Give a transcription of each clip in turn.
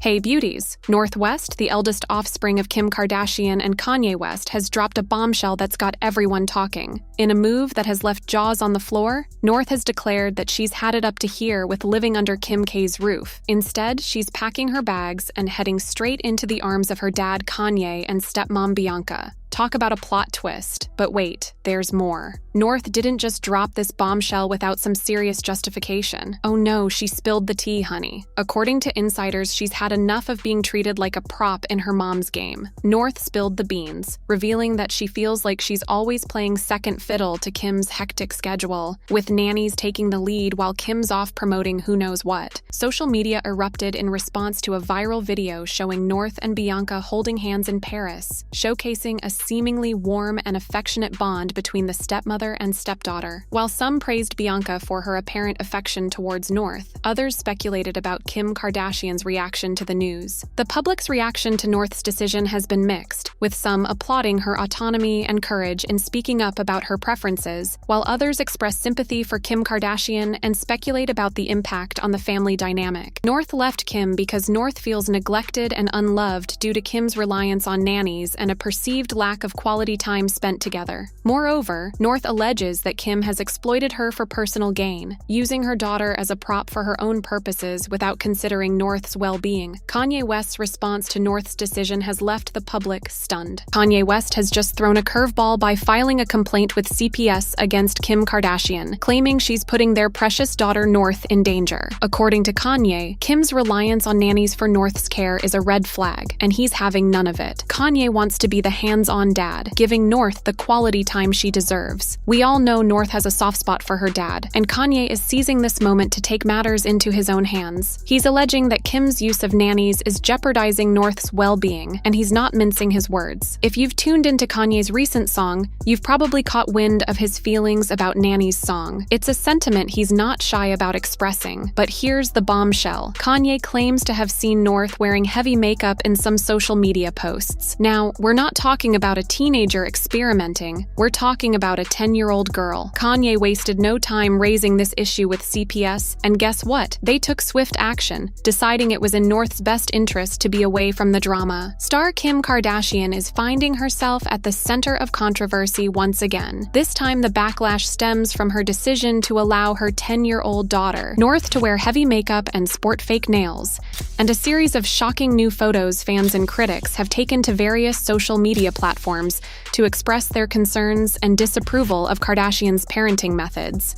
Hey beauties! North West, the eldest offspring of Kim Kardashian and Kanye West, has dropped a bombshell that's got everyone talking. In a move that has left jaws on the floor, North has declared that she's had it up to here with living under Kim K's roof. Instead, she's packing her bags and heading straight into the arms of her dad Kanye and stepmom Bianca. Talk about a plot twist. But wait, there's more. North didn't just drop this bombshell without some serious justification. Oh no, she spilled the tea, honey. According to insiders, she's had enough of being treated like a prop in her mom's game. North spilled the beans, revealing that she feels like she's always playing second fiddle to Kim's hectic schedule, with nannies taking the lead while Kim's off promoting who knows what. Social media erupted in response to a viral video showing North and Bianca holding hands in Paris, showcasing a seemingly warm and affectionate bond between the stepmother and stepdaughter. While some praised Bianca for her apparent affection towards North, others speculated about Kim Kardashian's reaction to the news. The public's reaction to North's decision has been mixed, with some applauding her autonomy and courage in speaking up about her preferences, while others express sympathy for Kim Kardashian and speculate about the impact on the family dynamic. North left Kim because North feels neglected and unloved due to Kim's reliance on nannies and a perceived lack of quality time spent together. Moreover, North alleges that Kim has exploited her for personal gain, using her daughter as a prop for her own purposes without considering North's well-being. Kanye West's response to North's decision has left the public stunned. Kanye West has just thrown a curveball by filing a complaint with CPS against Kim Kardashian, claiming she's putting their precious daughter North in danger. According to Kanye, Kim's reliance on nannies for North's care is a red flag, and he's having none of it. Kanye wants to be the hands-on dad, giving North the quality time she deserves. We all know North has a soft spot for her dad, and Kanye is seizing this moment to take matters into his own hands. He's alleging that Kim's use of nannies is jeopardizing North's well-being, and he's not mincing his words. If you've tuned into Kanye's recent song, you've probably caught wind of his feelings about Nanny's song. It's a sentiment he's not shy about expressing, but here's the bombshell. Kanye claims to have seen North wearing heavy makeup in some social media posts. Now, we're not talking about a teenager experimenting, we're talking about a 10-year-old girl. Kanye wasted no time raising this issue with CPS, and guess what? They took swift action, deciding it was in North's best interest to be away from the drama. Star Kim Kardashian is finding herself at the center of controversy once again. This time the backlash stems from her decision to allow her 10-year-old daughter, North, to wear heavy makeup and sport fake nails, and a series of shocking new photos fans and critics have taken to various social media platforms to express their concerns and disapproval of Kardashian's parenting methods.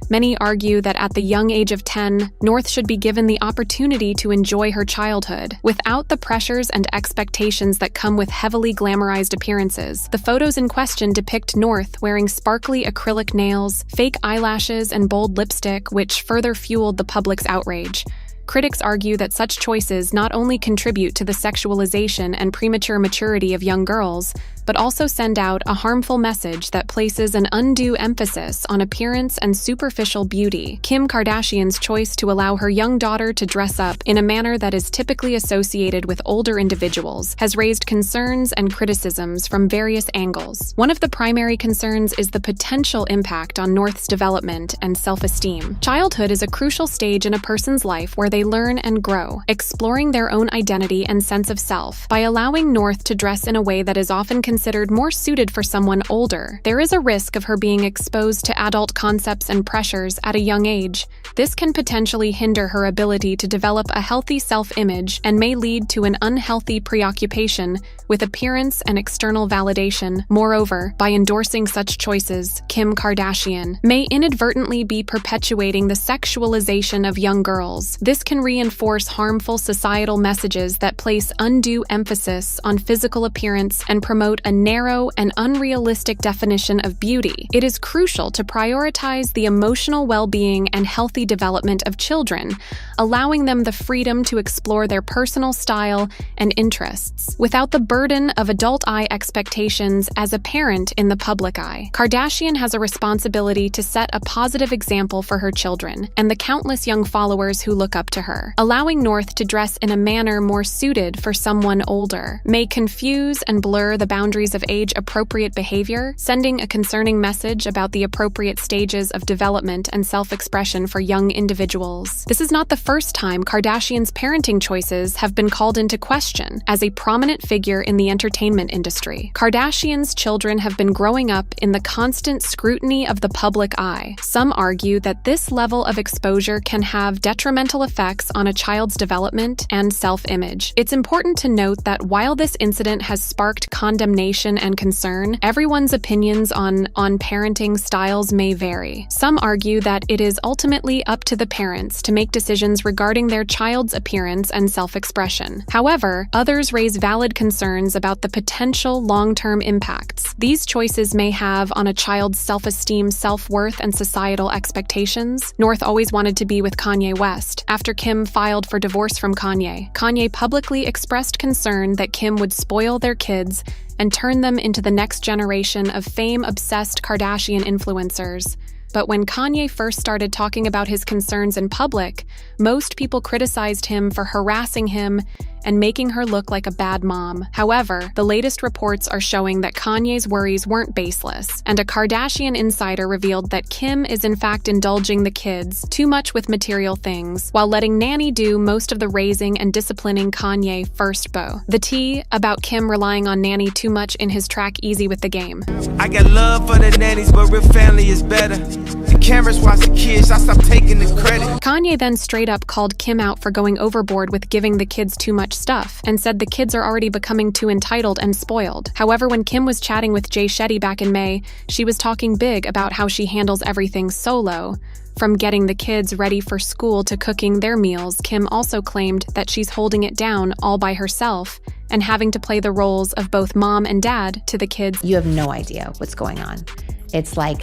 Many argue that at the young age of 10, North should be given the opportunity to enjoy her childhood, without the pressures and expectations that come with heavily glamorized appearances. The photos in question depict North wearing sparkly acrylic nails, fake eyelashes, and bold lipstick, which further fueled the public's outrage. Critics argue that such choices not only contribute to the sexualization and premature maturity of young girls, but also send out a harmful message that places an undue emphasis on appearance and superficial beauty. Kim Kardashian's choice to allow her young daughter to dress up in a manner that is typically associated with older individuals has raised concerns and criticisms from various angles. One of the primary concerns is the potential impact on North's development and self-esteem. Childhood is a crucial stage in a person's life where they learn and grow, exploring their own identity and sense of self. By allowing North to dress in a way that is often considered more suited for someone older, there is a risk of her being exposed to adult concepts and pressures at a young age. This can potentially hinder her ability to develop a healthy self-image and may lead to an unhealthy preoccupation with appearance and external validation. Moreover, by endorsing such choices, Kim Kardashian may inadvertently be perpetuating the sexualization of young girls. This can reinforce harmful societal messages that place undue emphasis on physical appearance and promote a narrow and unrealistic definition of beauty. It is crucial to prioritize the emotional well-being and healthy development of children, allowing them the freedom to explore their personal style and interests, without the burden of adult eye expectations as a parent in the public eye. Kardashian has a responsibility to set a positive example for her children and the countless young followers who look up to her. Allowing North to dress in a manner more suited for someone older may confuse and blur the boundaries boundaries of age-appropriate behavior, sending a concerning message about the appropriate stages of development and self-expression for young individuals. This is not the first time Kardashian's parenting choices have been called into question as a prominent figure in the entertainment industry. Kardashian's children have been growing up in the constant scrutiny of the public eye. Some argue that this level of exposure can have detrimental effects on a child's development and self-image. It's important to note that while this incident has sparked condemnation and concern, everyone's opinions on parenting styles may vary. Some argue that it is ultimately up to the parents to make decisions regarding their child's appearance and self-expression. However, others raise valid concerns about the potential long-term impacts these choices may have on a child's self-esteem, self-worth, and societal expectations. North always wanted to be with Kanye West. After Kim filed for divorce from Kanye, Kanye publicly expressed concern that Kim would spoil their kids and turn them into the next generation of fame-obsessed Kardashian influencers. But when Kanye first started talking about his concerns in public, most people criticized him for harassing him and making her look like a bad mom. However, the latest reports are showing that Kanye's worries weren't baseless, and a Kardashian insider revealed that Kim is in fact indulging the kids too much with material things, while letting Nanny do most of the raising and disciplining Kanye first beau. The tea about Kim relying on Nanny too much in his track Easy with the Game. I got love for the nannies, but real family is better. The cameras watch the kids, I stop taking the credit. Kanye then straight up called Kim out for going overboard with giving the kids too much stuff, and said the kids are already becoming too entitled and spoiled. However, when Kim was chatting with Jay Shetty back in May, she was talking big about how she handles everything solo. From getting the kids ready for school to cooking their meals, Kim also claimed that she's holding it down all by herself and having to play the roles of both mom and dad to the kids. You have no idea what's going on. It's like,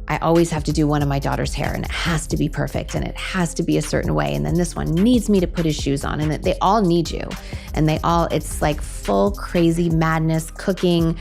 I always have to do one of my daughter's hair, and it has to be perfect, and it has to be a certain way, and then this one needs me to put his shoes on, and they all need you. And it's like full crazy madness, cooking,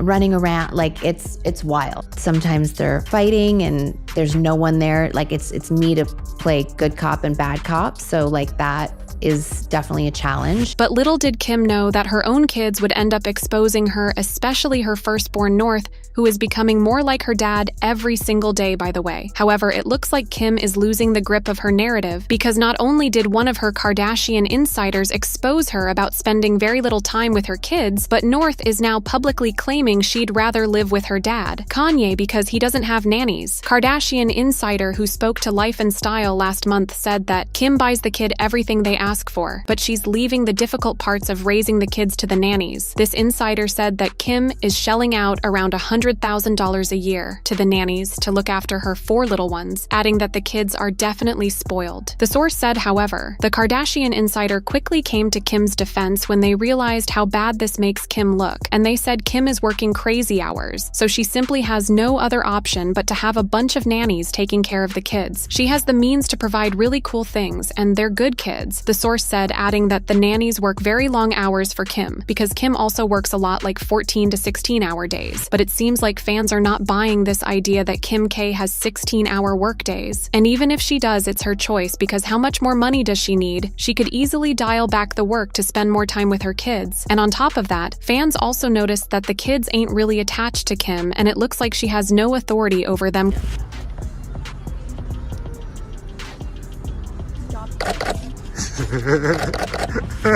running around, like it's wild. Sometimes they're fighting and there's no one there. Like it's me to play good cop and bad cop. So like that is definitely a challenge. But little did Kim know that her own kids would end up exposing her, especially her firstborn North, who is becoming more like her dad every single day, by the way. However, it looks like Kim is losing the grip of her narrative, because not only did one of her Kardashian insiders expose her about spending very little time with her kids, but North is now publicly claiming she'd rather live with her dad, Kanye, because he doesn't have nannies. Kardashian insider who spoke to Life and Style last month said that Kim buys the kid everything they ask for, but she's leaving the difficult parts of raising the kids to the nannies. This insider said that Kim is shelling out around $100,000 a year to the nannies to look after her 4 little ones, adding that the kids are definitely spoiled. The source said, however, the Kardashian insider quickly came to Kim's defense when they realized how bad this makes Kim look, and they said Kim is working crazy hours, so she simply has no other option but to have a bunch of nannies taking care of the kids. She has the means to provide really cool things, and they're good kids, the source said, adding that the nannies work very long hours for Kim, because Kim also works a lot, like 14 to 16-hour days. But it seems like fans are not buying this idea that Kim K has 16-hour work days. And even if she does, it's her choice, because how much more money does she need? She could easily dial back the work to spend more time with her kids. And on top of that, fans also noticed that the kids ain't really attached to Kim, and it looks like she has no authority over them.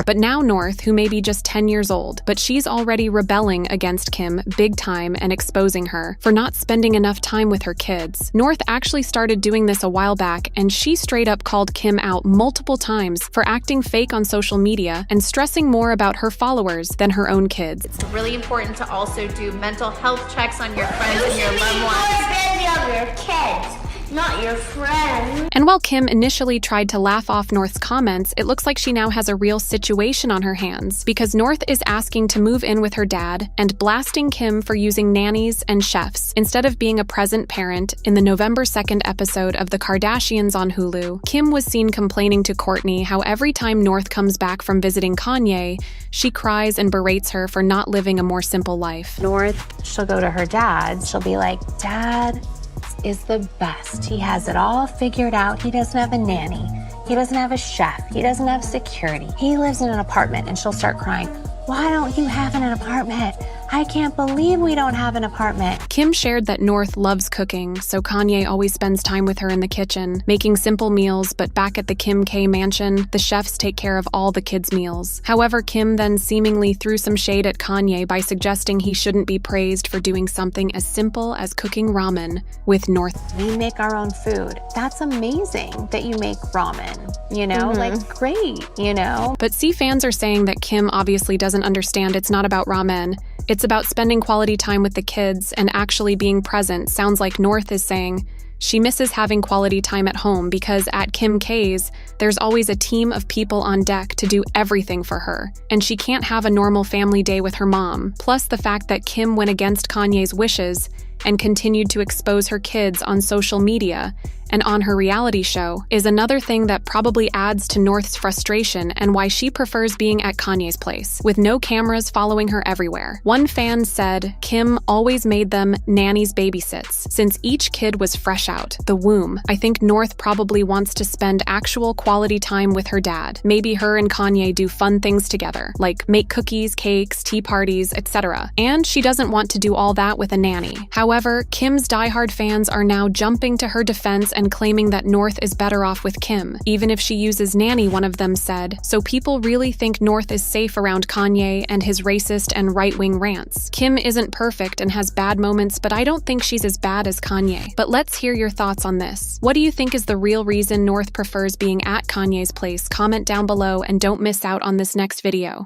But now North, who may be just 10 years old, but she's already rebelling against Kim big time and exposing her for not spending enough time with her kids. North actually started doing this a while back, and she straight up called Kim out multiple times for acting fake on social media and stressing more about her followers than her own kids. It's really important to also do mental health checks on your friends and your loved ones. Of your kids, not your friends. And while Kim initially tried to laugh off North's comments, it looks like she now has a real situation on her hands, because North is asking to move in with her dad and blasting Kim for using nannies and chefs instead of being a present parent. In the November 2nd episode of The Kardashians on Hulu, Kim was seen complaining to Kourtney how every time North comes back from visiting Kanye, she cries and berates her for not living a more simple life. North, she'll go to her dad. She'll be like, Dad is the best. He has it all figured out. He doesn't have a nanny. He doesn't have a chef. He doesn't have security. He lives in an apartment. And she'll start crying, why don't you have an apartment? I can't believe we don't have an apartment. Kim shared that North loves cooking, so Kanye always spends time with her in the kitchen, making simple meals, but back at the Kim K mansion, the chefs take care of all the kids' meals. However, Kim then seemingly threw some shade at Kanye by suggesting he shouldn't be praised for doing something as simple as cooking ramen with North. We make our own food. That's amazing that you make ramen, you know, like great, you know? But C fans are saying that Kim obviously doesn't understand it's not about ramen. It's about spending quality time with the kids and actually being present. Sounds like North is saying she misses having quality time at home because at Kim K's, there's always a team of people on deck to do everything for her, and she can't have a normal family day with her mom. Plus the fact that Kim went against Kanye's wishes and continued to expose her kids on social media and on her reality show is another thing that probably adds to North's frustration and why she prefers being at Kanye's place, with no cameras following her everywhere. One fan said Kim always made them nannies babysits, since each kid was fresh out the womb. I think North probably wants to spend actual quality time with her dad. Maybe her and Kanye do fun things together, like make cookies, cakes, tea parties, etc. And she doesn't want to do all that with a nanny. However, Kim's diehard fans are now jumping to her defense and claiming that North is better off with Kim, even if she uses nanny, one of them said. So people really think North is safe around Kanye and his racist and right-wing rants. Kim isn't perfect and has bad moments, but I don't think she's as bad as Kanye. But let's hear your thoughts on this. What do you think is the real reason North prefers being at Kanye's place? Comment down below and don't miss out on this next video.